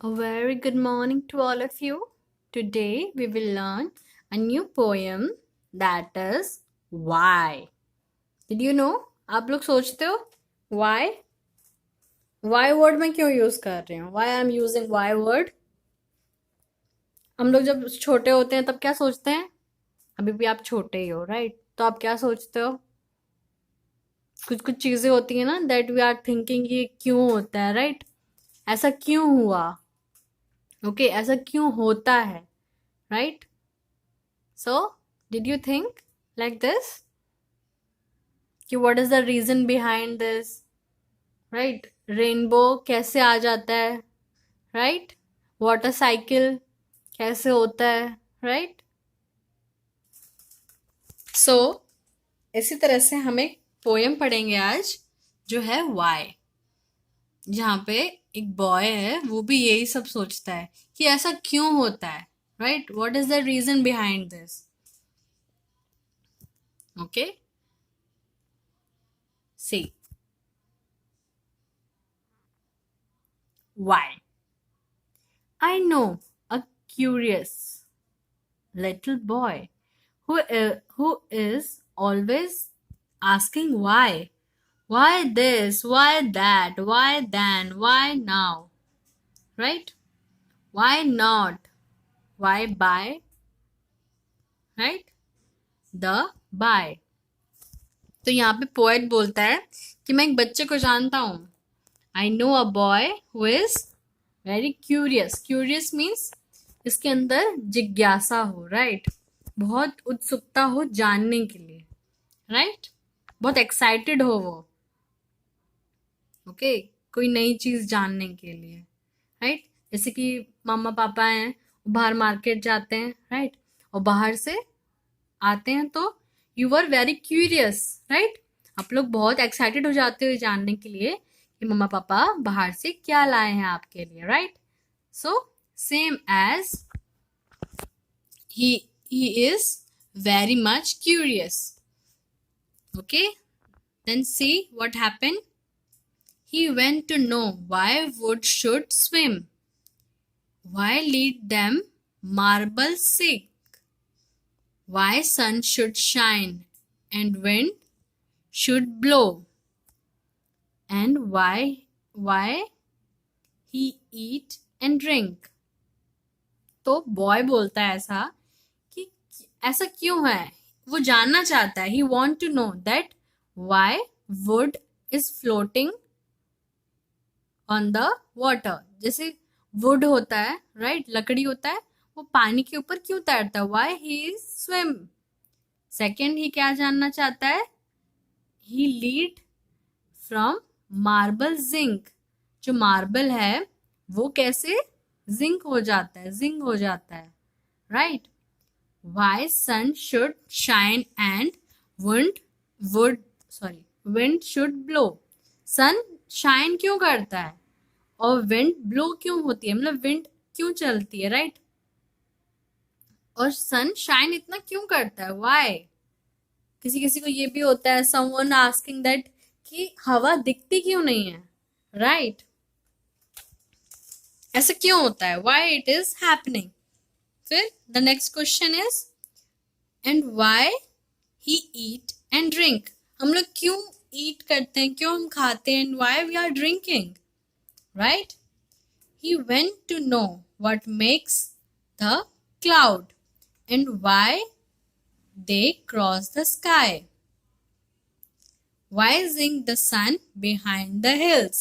A very good morning to all of you. Today we will learn a new poem that is Why. Did you know? आप लोग सोचते हो Why? Why word मैं क्यों use कर रही हूँ? Why I am using why word? हम लोग जब छोटे होते हैं तब क्या सोचते हैं? अभी भी आप छोटे ही हो, राइट? तो आप क्या सोचते हो? कुछ कुछ चीजें होती है ना दैट वी आर थिंकिंग ये क्यों होता है, राइट? ऐसा क्यों हुआ? ओके, ऐसा क्यों होता है, right? So, did you think like this? कि what is the reason behind this? Right? Rainbow कैसे आ जाता है? Right? Water cycle कैसे होता है? Right? So, इसी तरह से हम एक पोएम पढ़ेंगे आज जो है Why, जहाँ पे एक बॉय है वो भी यही सब सोचता है कि ऐसा क्यों होता है, right? What is the reason behind this? Okay, see Why. I know a curious little boy who is always asking why. Why this? Why that? Why then? Why now? Right? Why not? Why buy? Right? The buy. तो यहाँ पे poet बोलता है कि मैं एक बच्चे को जानता हूँ. I know a boy who is very curious. Curious means इसके अंदर जिज्ञासा हो, राइट? बहुत उत्सुकता हो जानने के लिए, राइट? बहुत एक्साइटेड हो वो, ओके, कोई नई चीज जानने के लिए, राइट? जैसे कि मामा पापा हैं, वो बाहर मार्केट जाते हैं, राइट? और बाहर से आते हैं तो you are very curious, right? आप लोग बहुत एक्साइटेड हो जाते हो जानने के लिए कि मम्मा पापा बाहर से क्या लाए हैं आपके लिए, right? So same as he is very much curious. Okay, then see what happened. He went to know why wood should swim, why lead them marble sink, why sun should shine and wind should blow, and why he eat and drink. तो boy बोलता है ऐसा कि ऐसा क्यों है, वो जानना चाहता है. He want to know that why wood is floating on the water. जैसे वुड होता है, राइट? लकड़ी होता है, वो पानी के ऊपर क्यों तैरता है? Why he is swim. Second, he क्या जानना चाहता है? He lead from marble zinc. जो मार्बल है वो कैसे जिंक हो जाता है, जिंक हो जाता है, right? Why sun should shine and wind should blow. Sun shine क्यों करता है और विंड ब्लो क्यों होती है, मतलब विंड क्यों चलती है, राइट? और सन शाइन इतना क्यों करता है, वाई? किसी किसी को ये भी होता है, समवन आस्किंग दैट कि हवा दिखती क्यों नहीं है, राइट? ऐसा क्यों होता है, वाई इट इज हैपनिंग. फिर the next question is and why he eat and drink. हम लोग क्यों ईट करते हैं, क्यों हम खाते हैं, and why we are drinking, right? He went to know what makes the cloud and why they cross the sky, why sing the sun behind the hills,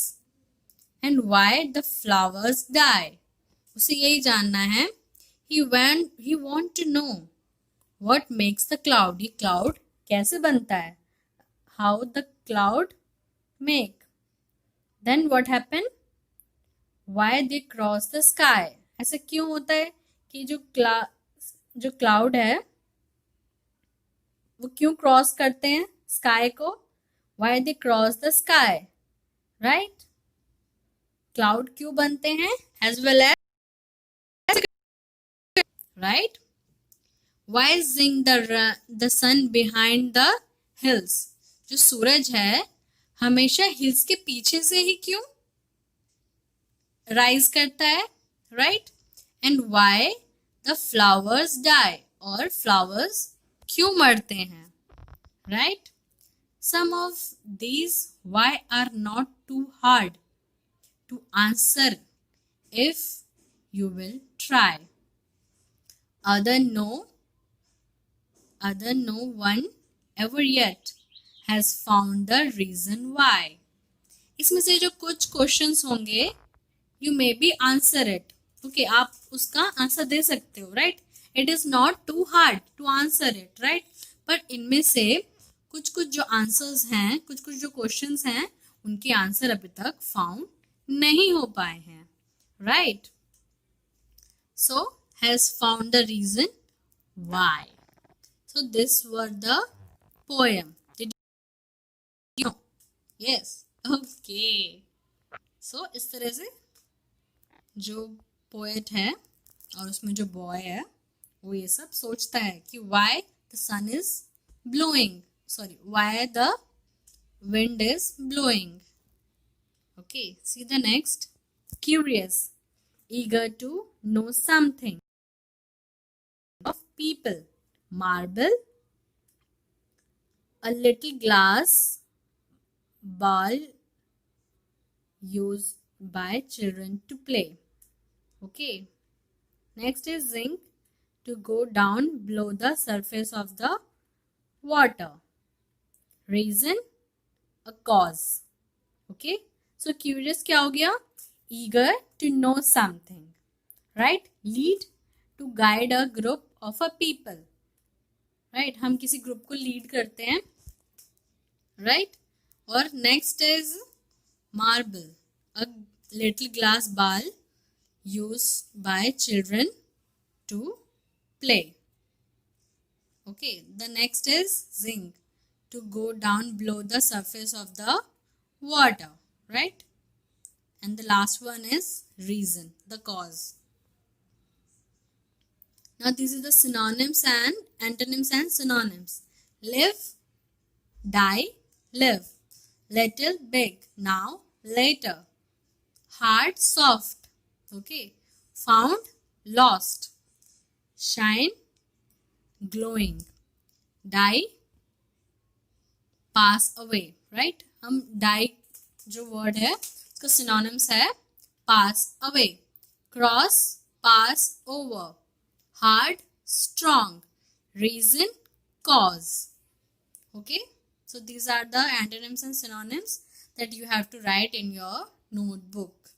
and why the flowers die. उसे यही जानना है. he want to know what makes the cloud. ये cloud कैसे बनता है, how the cloud make. then what happened, why they cross the sky. ऐसा क्यों होता है कि जो cloud है वो क्यों क्रॉस करते हैं स्काई को, why they cross the sky, right? Cloud क्यों बनते हैं as well as, right? why sing the sun behind the hills. जो सूरज है हमेशा हिल्स के पीछे से ही क्यों राइज करता है, right? And why the flowers die, और flowers क्यों मरते हैं, right? Some of these why are not too hard to answer if you will try. Other no one ever yet has found the reason why. इसमें से जो कुछ questions होंगे you may be answer it. Okay, आप उसका answer दे सकते हो, right? It is not too hard to answer it, right? पर इनमें से कुछ कुछ जो आंसर्स हैं, कुछ कुछ जो क्वेश्चंस हैं, उनके आंसर अभी तक फाउंड नहीं हो पाए हैं, right? So has found the reason why. So this were the poem. Did you know? Yes. Okay. So इस तरह से जो पोएट है और उसमें जो बॉय है वो ये सब सोचता है कि why the sun is blowing, sorry why the wind is blowing. Okay, see the next. Curious, eager to know something of people. Marble, a little glass ball used by children to play. Okay, next is zinc, to go down below the surface of the water. Reason, a cause. Okay, so curious क्या हो गया? Eager to know something, right? Lead, to guide a group of a people, right? हम किसी group को lead करते हैं, right? और next is marble, a little glass ball used by children to play. Okay, the next is zinc, to go down below the surface of the water, right? And the last one is reason, the cause. Now these are the synonyms and antonyms and synonyms. Live, die, live. Little, big, now, later. Hard, soft. Okay. Found, lost. Shine, glowing. Die, pass away, right? हम die जो word है उसका synonyms है pass away, cross, pass over, hard, strong, reason, cause. Okay, so these are the antonyms and synonyms that you have to write in your notebook.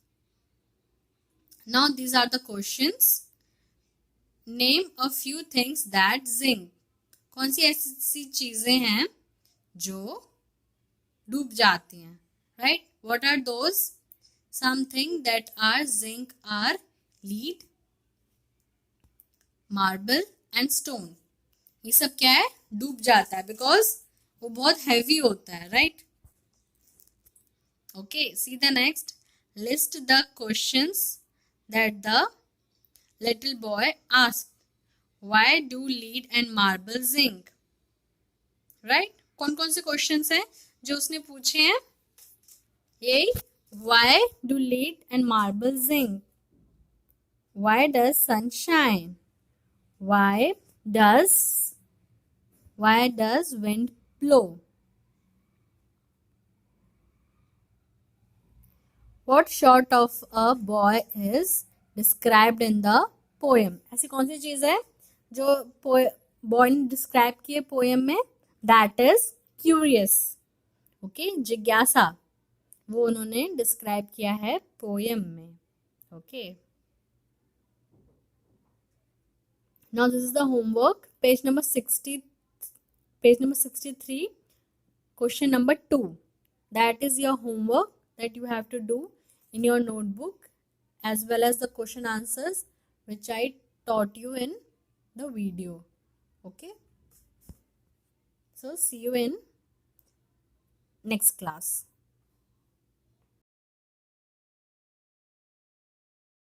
Now these are the questions. Name a few things that sink. कौन सी ऐसी चीजें हैं जो डूब जाती हैं, right? What are those? Something that are zinc are lead, marble and stone. ये सब क्या है? डूब जाता है because वो बहुत heavy होता है, right? Okay, see the next. List the questions that the little boy asked. Why do lead and marble zinc? Right? कौन कौन से questions हैं जो उसने पूछे हैं? यही, why do lead and marble zinc? Why does sun shine? Why does wind blow? What sort of a boy is described in the poem? ऐसी कौन सी चीज है जो बॉय ने डिस्क्राइब की है पोएम में? That is curious. Okay, जिज्ञासा, वो उन्होंने डिस्क्राइब किया है पोएम में. Okay, now this is the homework. Page number 63, question number 2. That is your homework that you have to do in your notebook as well as the question answers which I taught you in the video. Okay, so see you in next class.